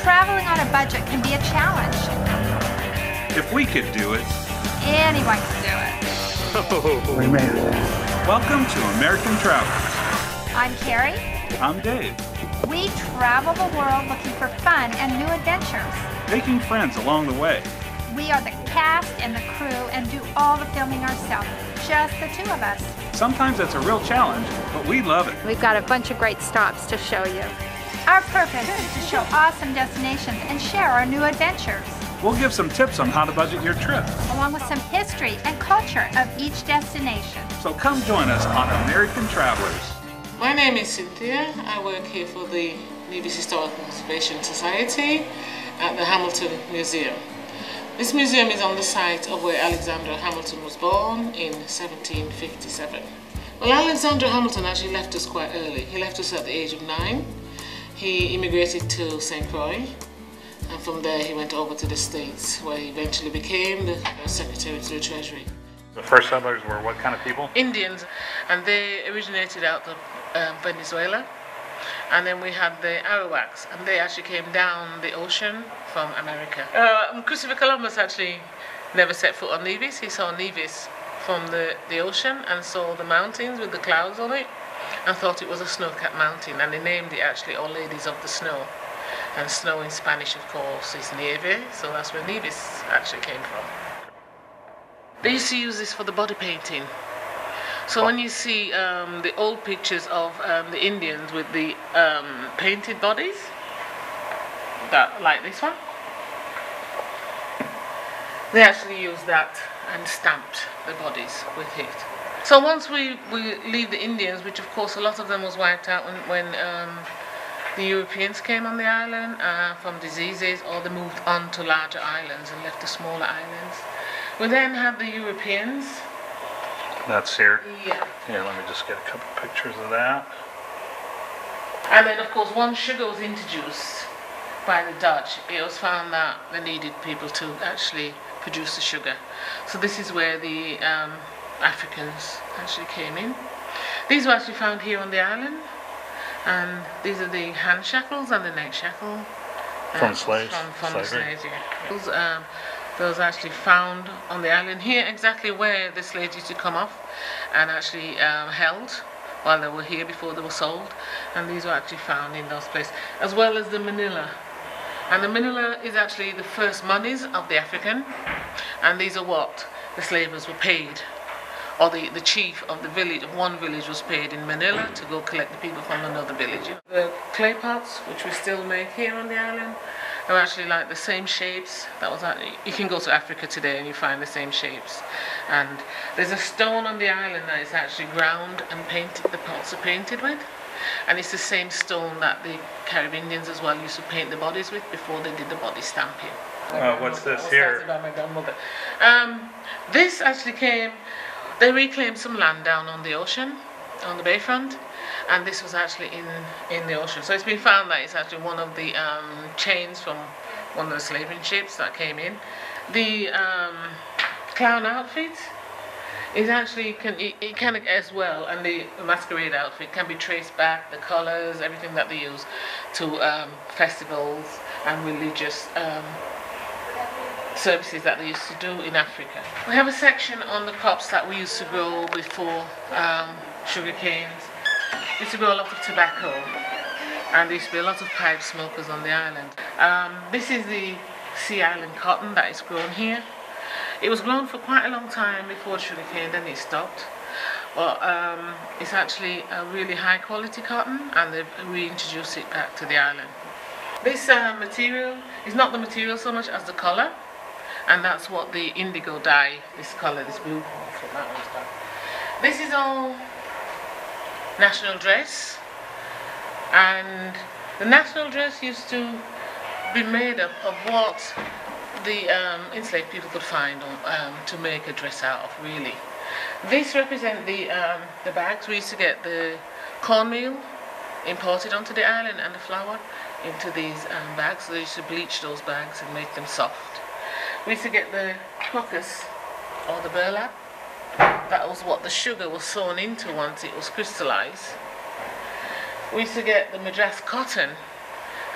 traveling on a budget can be a challenge. If we could do it, anyone can do it. Oh, we made it. Welcome to American Travelers. I'm Carrie. I'm Dave. We travel the world looking for fun and new adventures. Making friends along the way. We are the cast and the crew and do all the filming ourselves, just the two of us. Sometimes it's a real challenge, but we love it. We've got a bunch of great stops to show you. Our purpose is to show awesome destinations and share our new adventures. We'll give some tips on how to budget your trip, along with some history and culture of each destination. So come join us on American Travelers. My name is Cynthia. I work here for the Nevis Historical Conservation Society at the Hamilton Museum. This museum is on the site of where Alexander Hamilton was born in 1757. Well, Alexander Hamilton actually left us quite early. He left us at the age of 9. He immigrated to St. Croix, and from there he went over to the States, where he eventually became the Secretary to the Treasury. The first settlers were what kind of people? Indians, and they originated out of Venezuela. And then we had the Arawaks, and they actually came down the ocean from America. Christopher Columbus actually never set foot on Nevis. He saw Nevis from the ocean and saw the mountains with the clouds on it and thought it was a snow-capped mountain, and they named it actually Our Ladies of the Snow. And snow in Spanish, of course, is nieve, so that's where Nevis actually came from. They used to use this for the body painting. So when you see the old pictures of the Indians with the painted bodies, like this one, they actually used that and stamped the bodies with it. So once we leave the Indians, which of course a lot of them was wiped out when the Europeans came on the island from diseases, or they moved on to larger islands and left the smaller islands. We then have the Europeans. That's here? Yeah. Here, let me just get a couple pictures of that. And then of course once sugar was introduced by the Dutch, it was found that they needed people to actually produce the sugar. So this is where the Africans actually came in. These were actually found here on the island, and these are the hand shackles and the neck shackle. From slaves? From the slaves, yeah. Those actually found on the island here, exactly where the slaves used to come off and actually held while they were here before they were sold. And these were actually found in those places, as well as the manila. And the manila is actually the first monies of the African, and these are what the slavers were paid, or the chief of the village, of one village, was paid in Manila to go collect the people from another village. The clay pots, which we still make here on the island, are actually like the same shapes. You can go to Africa today and you find the same shapes. And there's a stone on the island that is actually ground and painted, the pots are painted with. And it's the same stone that the Caribbeans as well used to paint the bodies with before they did the body stamping. What's this here? By my grandmother. This actually came, they reclaimed some land down on the ocean, on the bayfront, and this was actually in the ocean. So it's been found that it's actually one of the chains from one of the slaving ships that came in. The clown outfit is actually, it can as well, and the masquerade outfit can be traced back, the colours, everything that they use, to festivals and religious services that they used to do in Africa. We have a section on the crops that we used to grow before sugar canes. We used to grow a lot of tobacco, and there used to be a lot of pipe smokers on the island. This is the Sea Island cotton that is grown here. It was grown for quite a long time before sugar cane, then it stopped. But it's actually a really high quality cotton, and they've reintroduced it back to the island. This material is not the material so much as the colour, and that's what the indigo dye, this colour, this blue, that's what that one's done. This is all national dress, and the national dress used to be made up of what the enslaved people could find to make a dress out of, really. This represents the bags. We used to get the cornmeal imported onto the island and the flour into these bags. So they used to bleach those bags and make them soft. We used to get the crocus, or the burlap. That was what the sugar was sewn into once it was crystallized. We used to get the Madras cotton,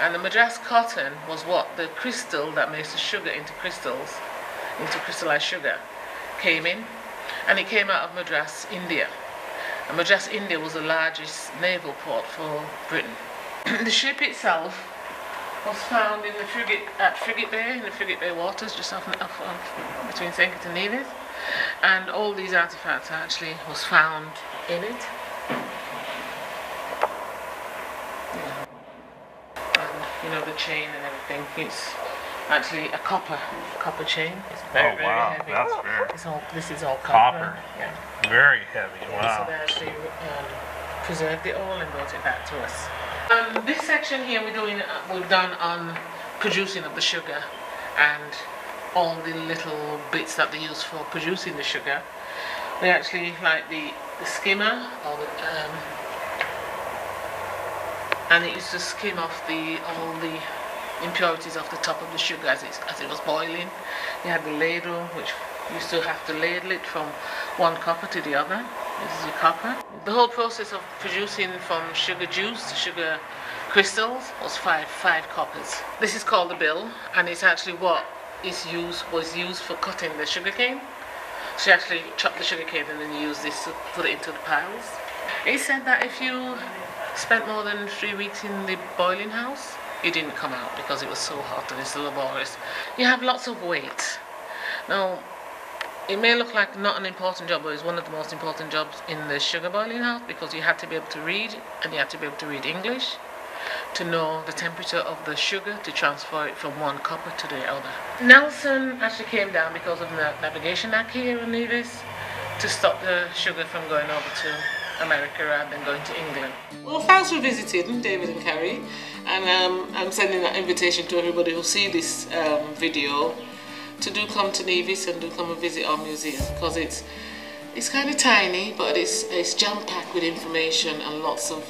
And the Madras cotton was what the crystal that makes the sugar into crystals, into crystallized sugar, came in. And it came out of Madras, India. And Madras, India was the largest naval port for Britain. The ship itself was found in the Frigate Bay, in the Frigate Bay waters, just off between St. Kitts and Nevis. And all these artifacts actually was found in it. And the chain and everything, it's actually a copper chain. It's very, very heavy. That's very... This is all copper. Yeah. Very heavy, wow. So they actually preserved it all and brought it back to us. This section here we've done on producing of the sugar and all the little bits that they use for producing the sugar. We actually like the skimmer, or and it used to skim off all the impurities off the top of the sugar as it was boiling. You had the ladle, which you still have to ladle it from one copper to the other. This is your copper. The whole process of producing from sugar juice to sugar crystals was five coppers. This is called the bill, and it's actually what was used for cutting the sugar cane. So you actually chop the sugar cane and then you use this to put it into the piles. It said that if you spent more than 3 weeks in the boiling house, it didn't come out because it was so hot and it's so laborious. You have lots of weight. Now, it may look like not an important job, but it's one of the most important jobs in the sugar boiling house, because you had to be able to read, and you had to be able to read English, to know the temperature of the sugar, to transfer it from one copper to the other. Nelson actually came down because of the Navigation Act here in Nevis to stop the sugar from going over to America rather than going to England. Well, thanks for visiting, David and Carrie, and I'm sending an invitation to everybody who see this video to do come to Nevis and do come and visit our museum, because it's kind of tiny, but it's jam-packed with information and lots of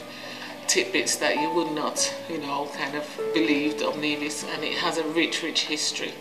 tidbits that you would not, kind of believed of Nevis, and it has a rich history.